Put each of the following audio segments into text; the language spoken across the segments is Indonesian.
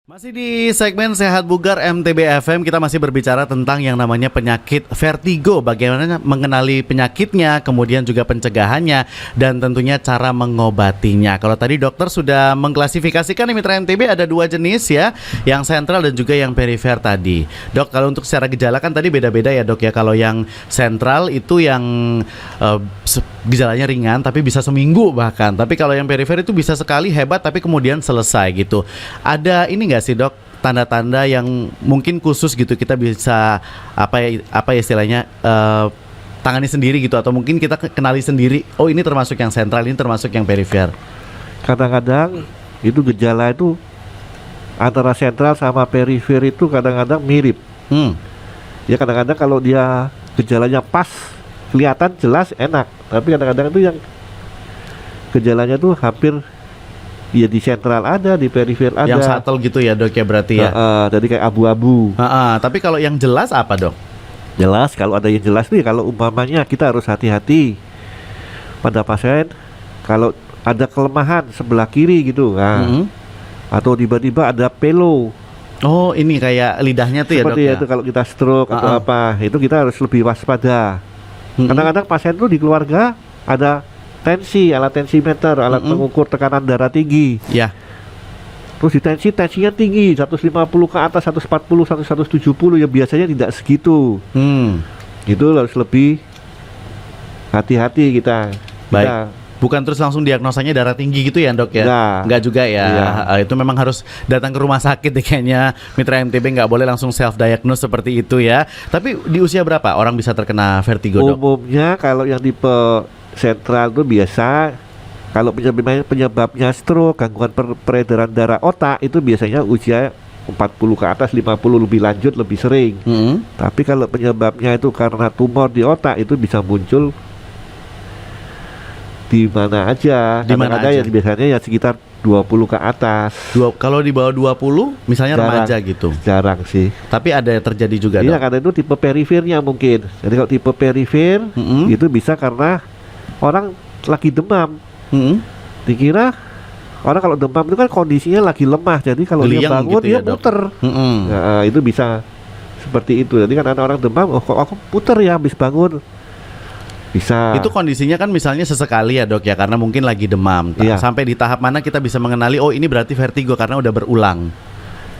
Masih di segmen Sehat Bugar MTB FM, kita masih berbicara tentang yang namanya penyakit vertigo. Bagaimana mengenali penyakitnya, kemudian juga pencegahannya, dan tentunya cara mengobatinya. Kalau tadi dokter sudah mengklasifikasikan nih mitra MTB ada dua jenis ya, yang sentral dan juga yang perifer tadi. Dok, kalau untuk secara gejala kan tadi beda-beda ya dok ya. Kalau yang sentral itu yang gejalanya ringan tapi bisa seminggu bahkan. Tapi kalau yang perifer itu bisa sekali hebat tapi kemudian selesai gitu. Ada ini nggak sih dok, tanda-tanda yang mungkin khusus gitu kita bisa apa ya istilahnya tangani sendiri gitu, atau mungkin kita kenali sendiri, oh ini termasuk yang sentral, ini termasuk yang perifer. Kadang-kadang itu gejala itu antara sentral sama perifer itu kadang-kadang mirip. Ya kadang-kadang kalau dia gejalanya pas, kelihatan jelas enak, tapi kadang-kadang itu yang gejalanya tuh hampir ya di sentral ada, di perifer ada. Yang subtle gitu ya dok ya berarti ya. Jadi kayak abu-abu. Tapi kalau yang jelas apa dok? Jelas, kalau ada yang jelas nih, kalau umpamanya kita harus hati-hati pada pasien kalau ada kelemahan sebelah kiri gitu, atau tiba-tiba ada pelo. Oh ini kayak lidahnya tuh ya dok seperti ya? itu kalau kita stroke atau apa, itu kita harus lebih waspada. Kadang-kadang pasien tuh di keluarga ada tensi, alat tensimeter, alat mengukur tekanan darah tinggi. Ya. Terus tensinya tinggi, 150 ke atas, 140, 170, ya biasanya tidak segitu. Itu harus lebih hati-hati kita. Baik. Bukan terus langsung diagnosanya darah tinggi gitu ya dok ya? Enggak juga ya. Itu memang harus datang ke rumah sakit deh kayaknya. Mitra MTB nggak boleh langsung self-diagnose seperti itu ya. Tapi di usia berapa orang bisa terkena vertigo dok? Umumnya kalau yang tipe sentral itu biasa, kalau penyebabnya stroke, gangguan peredaran darah otak, itu biasanya usia 40 ke atas, 50 lebih lanjut, lebih sering. Tapi kalau penyebabnya itu karena tumor di otak, itu bisa muncul di mana aja. Di mana aja? Ya biasanya ya sekitar 20 ke atas. Kalau di bawah 20 misalnya jarang, remaja gitu. Jarang sih. Tapi ada terjadi juga dok? Iya, karena itu tipe perifernya mungkin. Jadi kalau tipe perifer itu bisa karena orang lagi demam. Dikira orang kalau demam itu kan kondisinya lagi lemah, jadi kalau dia bangun gitu dia muter. Nah, itu bisa seperti itu. Jadi kan ada orang demam, oh kok aku puter ya habis bangun. Bisa. Itu kondisinya kan misalnya sesekali ya dok ya, karena mungkin lagi demam. Sampai di tahap mana kita bisa mengenali, oh ini berarti vertigo karena udah berulang.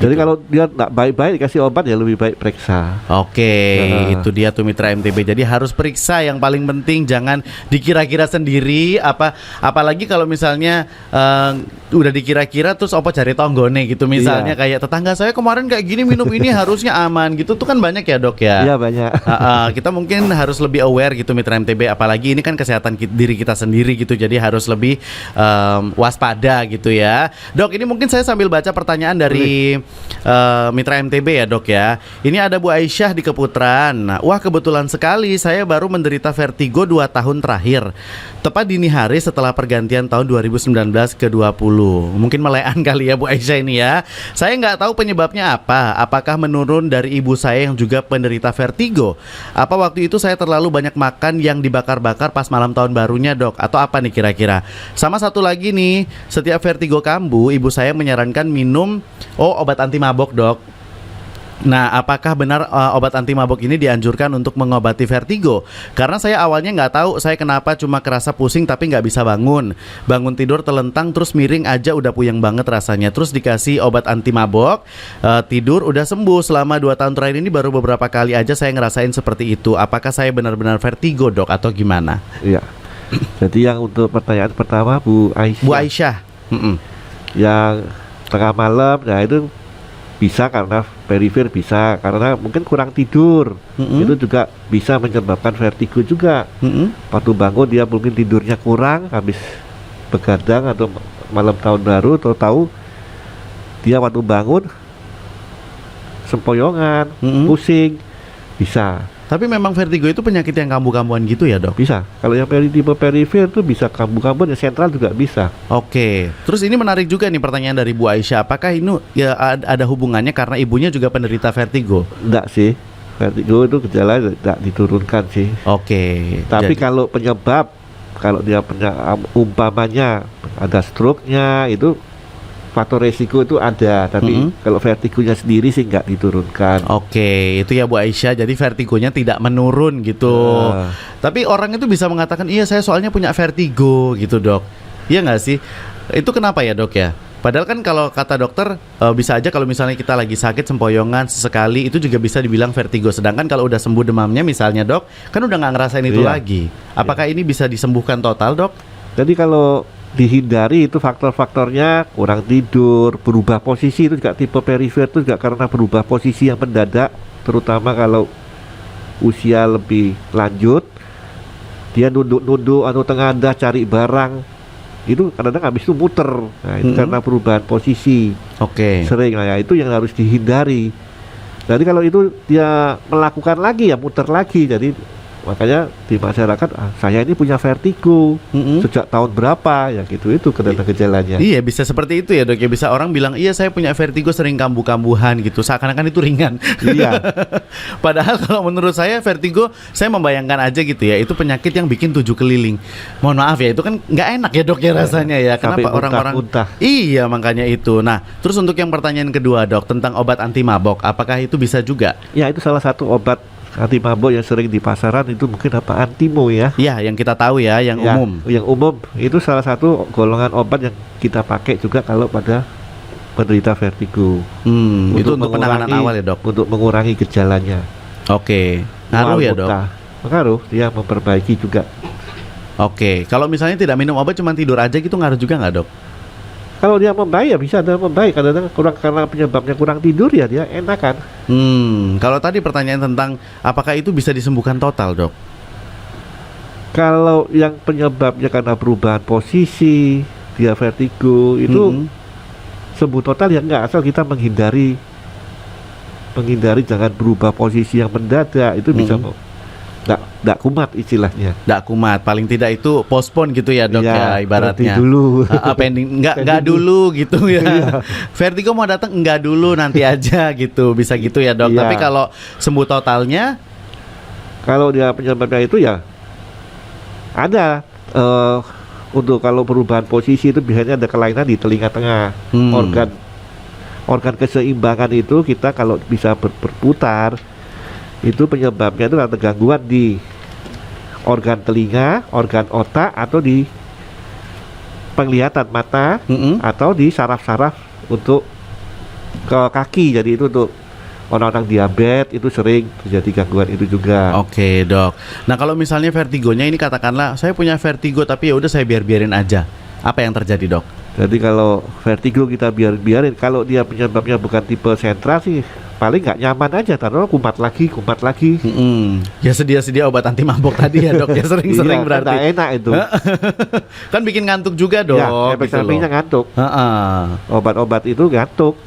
Jadi kalau dia nggak baik-baik dikasih obat ya lebih baik periksa. Itu dia tuh mitra MTB. Jadi harus periksa, yang paling penting jangan dikira-kira sendiri. Apalagi kalau misalnya udah dikira-kira terus apa cari tonggone gitu misalnya. Kayak tetangga saya kemarin kayak gini minum ini harusnya aman gitu. Tuh kan banyak ya dok ya. Iya banyak. Kita mungkin harus lebih aware gitu mitra MTB. Apalagi ini kan kesehatan diri kita sendiri gitu. Jadi harus lebih waspada gitu ya. Dok, ini mungkin saya sambil baca pertanyaan dari mitra MTB ya dok ya. Ini ada Bu Aisyah di Keputaran. Wah kebetulan sekali saya baru menderita vertigo 2 tahun terakhir, tepat dini hari setelah pergantian tahun 2019 ke 20. Mungkin melean kali ya Bu Aisyah ini ya. Saya nggak tahu penyebabnya apa. Apakah menurun dari ibu saya yang juga penderita vertigo? Apa waktu itu saya terlalu banyak makan yang dibakar-bakar pas malam tahun barunya dok? Atau apa nih kira-kira? Sama satu lagi nih, setiap vertigo kambuh ibu saya menyarankan minum obat anti mabok dok. Nah, apakah benar obat anti mabok ini dianjurkan untuk mengobati vertigo? Karena saya awalnya nggak tahu saya kenapa, cuma kerasa pusing tapi nggak bisa bangun. Bangun tidur telentang terus miring aja udah puyeng banget rasanya. Terus dikasih obat anti mabok, tidur udah sembuh. Selama 2 tahun terakhir ini baru beberapa kali aja saya ngerasain seperti itu. Apakah saya benar-benar vertigo dok atau gimana? Iya. Jadi yang untuk pertanyaan pertama Bu Aisyah. Bu Aisyah. Yang tengah malam, nah itu bisa karena perifer, bisa karena mungkin kurang tidur. Itu juga bisa menyebabkan vertigo juga. Waktu bangun dia mungkin tidurnya kurang, habis begadang atau malam tahun baru, tahu dia waktu bangun sempoyongan, pusing, bisa. Tapi memang vertigo itu penyakit yang kambuh-kambuhan gitu ya dok? Bisa. Kalau yang tipe perifer itu bisa kambuh-kambuhan, yang sentral juga bisa. Terus ini menarik juga nih pertanyaan dari Bu Aisyah. Apakah ini ya ada hubungannya karena ibunya juga penderita vertigo? Enggak sih. Vertigo itu gejala tidak diturunkan sih. Tapi kalau penyebab, kalau dia umpamanya ada stroke-nya, itu faktor resiko itu ada, tapi kalau vertigonya sendiri sih nggak diturunkan. Oke, itu ya Bu Aisyah. Jadi vertigonya tidak menurun gitu. Tapi orang itu bisa mengatakan, iya saya soalnya punya vertigo gitu dok. Iya nggak sih? Itu kenapa ya dok ya? Padahal kan kalau kata dokter bisa aja kalau misalnya kita lagi sakit sempoyongan sesekali itu juga bisa dibilang vertigo. Sedangkan kalau udah sembuh demamnya misalnya dok, kan udah nggak ngerasain itu lagi. Apakah ini bisa disembuhkan total dok? Jadi kalau dihindari itu faktor-faktornya kurang tidur, berubah posisi itu juga tipe perifer itu juga karena berubah posisi yang mendadak, terutama kalau usia lebih lanjut, dia nunduk-nunduk atau tengadah cari barang, itu kadang-kadang habis itu muter. Nah itu karena perubahan posisi. Sering lah ya, itu yang harus dihindari. Jadi kalau itu dia melakukan lagi ya muter lagi, jadi makanya di masyarakat saya ini punya vertigo sejak tahun berapa ya gitu, itu gejalanya. Iya bisa seperti itu ya dok ya, bisa orang bilang iya saya punya vertigo sering kambuh-kambuhan gitu, seakan-akan itu ringan. Iya. Padahal kalau menurut saya vertigo, saya membayangkan aja gitu ya, itu penyakit yang bikin 7 keliling. Mohon maaf ya, itu kan nggak enak ya dok ya rasanya ya. Kenapa orang-orang iya makanya itu. Nah terus untuk yang pertanyaan kedua dok tentang obat anti mabok, apakah itu bisa juga? Ya itu salah satu obat anti mabok yang sering di pasaran, itu mungkin apa, Antimo ya? Iya, yang kita tahu ya, yang umum. Yang umum itu salah satu golongan obat yang kita pakai juga kalau pada penderita vertigo. Itu untuk penanganan awal ya dok? Untuk mengurangi gejalanya. Ngaruh ya dok? Pengaruh, dia memperbaiki juga. Kalau misalnya tidak minum obat cuma tidur aja gitu, ngaruh juga nggak dok? Kalau dia membaik ya bisa ada membaik, kadang-kadang kurang karena penyebabnya kurang tidur ya dia enakan. Kalau tadi pertanyaan tentang apakah itu bisa disembuhkan total dok? Kalau yang penyebabnya karena perubahan posisi, dia vertigo itu sembuh total ya enggak, asal kita menghindari jangan berubah posisi yang mendadak, itu bisa nggak kumat istilahnya. Nggak kumat, paling tidak itu postpone gitu ya dok ya ibaratnya. Dulu. Pending, nggak dulu gitu ya. Vertigo mau datang nggak dulu, nanti aja gitu, bisa gitu ya dok. Tapi kalau sembuh totalnya, kalau dia penyebabnya itu ya ada untuk kalau perubahan posisi itu biasanya ada kelainan di telinga tengah. Organ keseimbangan itu kita kalau bisa berputar, itu penyebabnya itu ada gangguan di organ telinga, organ otak, atau di penglihatan mata, atau di saraf-saraf untuk ke kaki. Jadi itu untuk orang-orang diabetes itu sering terjadi gangguan itu juga. Dok. Nah kalau misalnya vertigonya ini katakanlah saya punya vertigo tapi ya udah saya biarin aja, apa yang terjadi dok? Jadi kalau vertigo kita biarin, kalau dia penyebabnya bukan tipe sentral sih paling nggak nyaman aja, taruh kumat lagi. Ya sedia obat anti mabok tadi ya dok ya, sering-sering berarti. Kan enak itu. Kan bikin ngantuk juga dok. Ya, efek sampingnya ngantuk. Obat-obat itu ngantuk.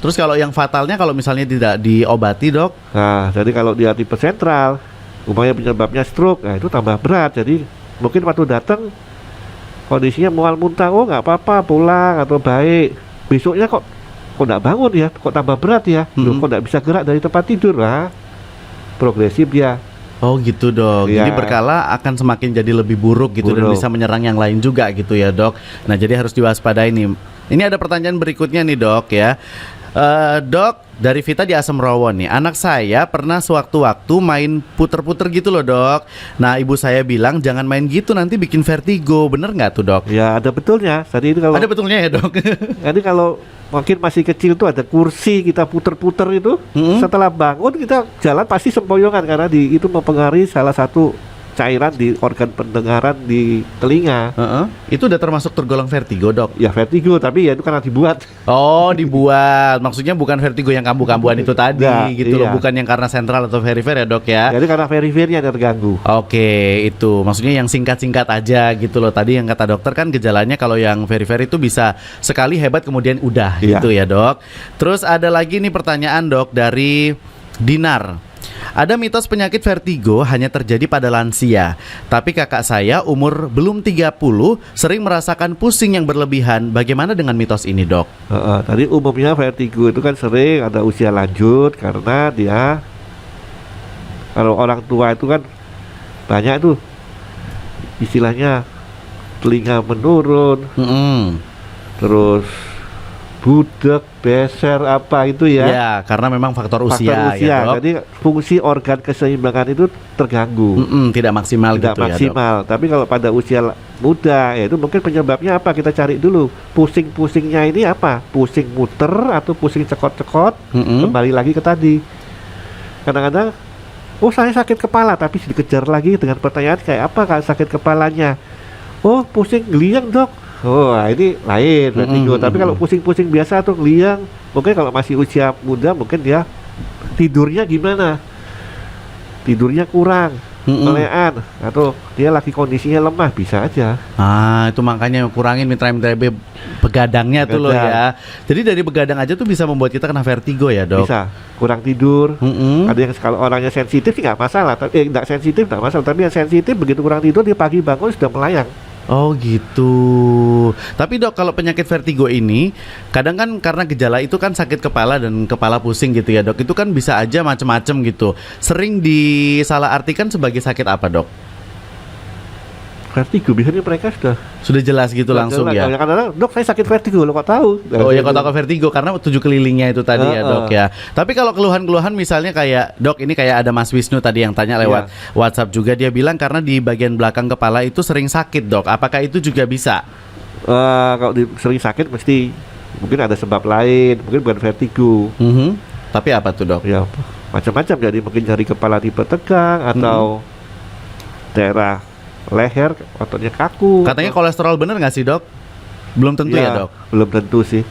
Terus kalau yang fatalnya kalau misalnya tidak diobati dok? Nah, jadi kalau dia tipe sentral, umpamanya penyebabnya stroke, nah itu tambah berat. Jadi mungkin waktu datang kondisinya mual muntah, oh nggak apa-apa pulang atau baik. Besoknya kok nggak bangun ya, kok tambah berat ya, kok nggak bisa gerak dari tempat tidur, lah progresif dia. Oh gitu dok, jadi berkala akan semakin jadi lebih buruk gitu dan bisa menyerang yang lain juga gitu ya dok. Nah jadi harus diwaspadai nih. Ini ada pertanyaan berikutnya nih dok ya. Dok, dari Vita di Asem Rawon nih, anak saya pernah sewaktu-waktu main puter-puter gitu loh dok. Nah ibu saya bilang jangan main gitu, nanti bikin vertigo, bener nggak tuh dok? Ya ada betulnya. Tadi itu kalau ada betulnya ya dok. Jadi kalau mungkin masih kecil tuh ada kursi kita puter-puter itu, setelah bangun kita jalan pasti sempoyongan karena itu mempengaruhi salah satu cairan di organ pendengaran di telinga. Itu udah termasuk tergolong vertigo dok? Ya vertigo, tapi ya itu karena dibuat. Oh dibuat, maksudnya bukan vertigo yang kambuh-kambuhan itu tadi gitu loh, bukan yang karena sentral atau perifer ya dok ya? Jadi karena perifernya terganggu. Itu maksudnya yang singkat-singkat aja gitu loh. Tadi yang kata dokter kan gejalanya kalau yang perifer itu bisa sekali hebat kemudian udah gitu ya dok. Terus ada lagi nih pertanyaan dok dari Dinar. Ada mitos penyakit vertigo hanya terjadi pada lansia, tapi kakak saya umur belum 30 sering merasakan pusing yang berlebihan. Bagaimana dengan mitos ini dok? Tadi umumnya vertigo itu kan sering ada usia lanjut karena dia, kalau orang tua itu kan banyak tuh istilahnya telinga menurun, terus budek, beser apa itu ya. Ya, karena memang faktor Faktor usia, usia. ya, Dok. Jadi fungsi organ keseimbangan itu terganggu. Tidak maksimal Tidak gitu ya, Dok. maksimal. Tapi kalau pada usia muda, ya itu mungkin penyebabnya apa? Kita cari dulu. Pusing-pusingnya ini apa? Pusing muter atau pusing cekot-cekot? Kembali lagi ke tadi. Kadang-kadang, oh saya sakit kepala, tapi dikejar lagi dengan pertanyaan kayak apa kalau sakit kepalanya? Oh pusing geliang dok. Oh ini lain vertigo. Tapi kalau pusing-pusing biasa atau geliang, mungkin kalau masih usia muda mungkin dia tidurnya gimana? Tidurnya kurang, melean, atau dia lagi kondisinya lemah, bisa aja. Itu makanya kurangin mitra MTB begadangnya tuh loh ya. Jadi dari begadang aja tuh bisa membuat kita kena vertigo ya, Dok. Bisa kurang tidur. Ada yang kalau orangnya sensitif sih nggak masalah, tapi nggak sensitif nggak masalah. Tapi yang sensitif begitu kurang tidur dia pagi bangun sudah melayang. Oh gitu. Tapi Dok, kalau penyakit vertigo ini kadang kan karena gejala itu kan sakit kepala dan kepala pusing gitu ya, Dok. Itu kan bisa aja macem-macem gitu. Sering disalahartikan sebagai sakit apa, Dok? Vertigo biasanya mereka sudah jelas gitu langsung ya. Kadang-kadang dok saya sakit vertigo, lo kok tahu? Oh ya, kok tahu vertigo karena 7 kelilingnya itu tadi ya, Dok ya. Tapi kalau keluhan-keluhan misalnya kayak Dok, ini kayak ada Mas Wisnu tadi yang tanya lewat WhatsApp juga, dia bilang karena di bagian belakang kepala itu sering sakit, Dok. Apakah itu juga bisa? Kalau sering sakit mesti mungkin ada sebab lain, mungkin bukan vertigo. Tapi apa tuh, Dok? Ya macam-macam, jadi mungkin dari kepala tipe tegang atau daerah leher ototnya kaku. Katanya kolesterol bener nggak sih, Dok? Belum tentu ya, Dok? Belum tentu sih.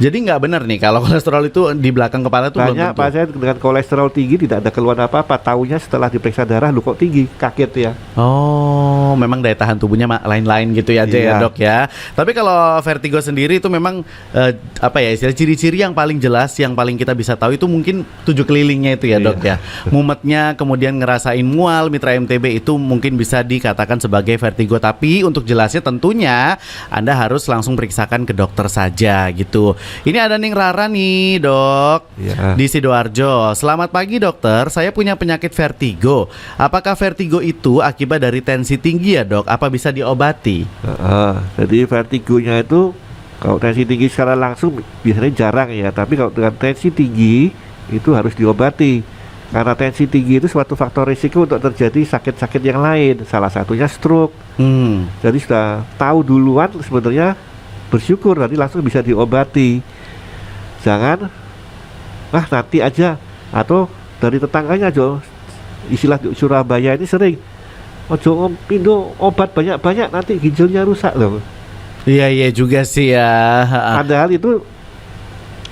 Jadi nggak benar nih kalau kolesterol itu di belakang kepala itu belum banyak tentu. pasien dengan kolesterol tinggi tidak ada keluhan apa-apa, taunya setelah diperiksa darah lu kok tinggi, kaget ya. Oh, memang daya tahan tubuhnya lain-lain gitu ya aja ya, Dok ya. Tapi kalau vertigo sendiri itu memang apa ya, istilah ciri-ciri yang paling jelas, yang paling kita bisa tahu itu mungkin 7 kelilingnya itu ya, Dok ya. Mumetnya, kemudian ngerasain mual, mitra MTB itu mungkin bisa dikatakan sebagai vertigo. Tapi untuk jelasnya tentunya Anda harus langsung periksakan ke dokter saja gitu. Ini ada Ning Rara nih, Dok, di Sidoarjo. Selamat pagi, dokter. Saya punya penyakit vertigo. Apakah vertigo itu akibat dari tensi tinggi ya, Dok? Apa bisa diobati? Jadi vertigonya itu kalau tensi tinggi secara langsung biasanya jarang ya. Tapi kalau dengan tensi tinggi itu harus diobati. Karena tensi tinggi itu suatu faktor risiko untuk terjadi sakit-sakit yang lain. Salah satunya stroke. Jadi sudah tahu duluan sebenarnya, bersyukur nanti langsung bisa diobati. Jangan nanti aja, atau dari tetangganya aja. Istilah di Surabaya ini sering, ojo pindo obat banyak-banyak nanti ginjalnya rusak loh. Iya juga sih ya. Padahal itu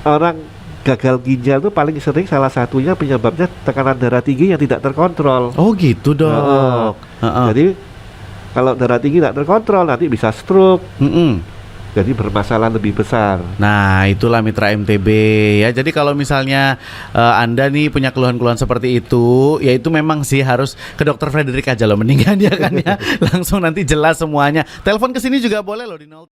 orang gagal ginjal itu paling sering salah satunya penyebabnya tekanan darah tinggi yang tidak terkontrol. Oh gitu, Dok. Jadi kalau darah tinggi tidak terkontrol nanti bisa stroke. Jadi bermasalah lebih besar. Nah itulah mitra MTB ya. Jadi kalau misalnya Anda nih punya keluhan-keluhan seperti itu, ya itu memang sih harus ke dokter Frederick aja loh, mendingan ya kan ya. Langsung nanti jelas semuanya. Telepon ke sini juga boleh loh di 0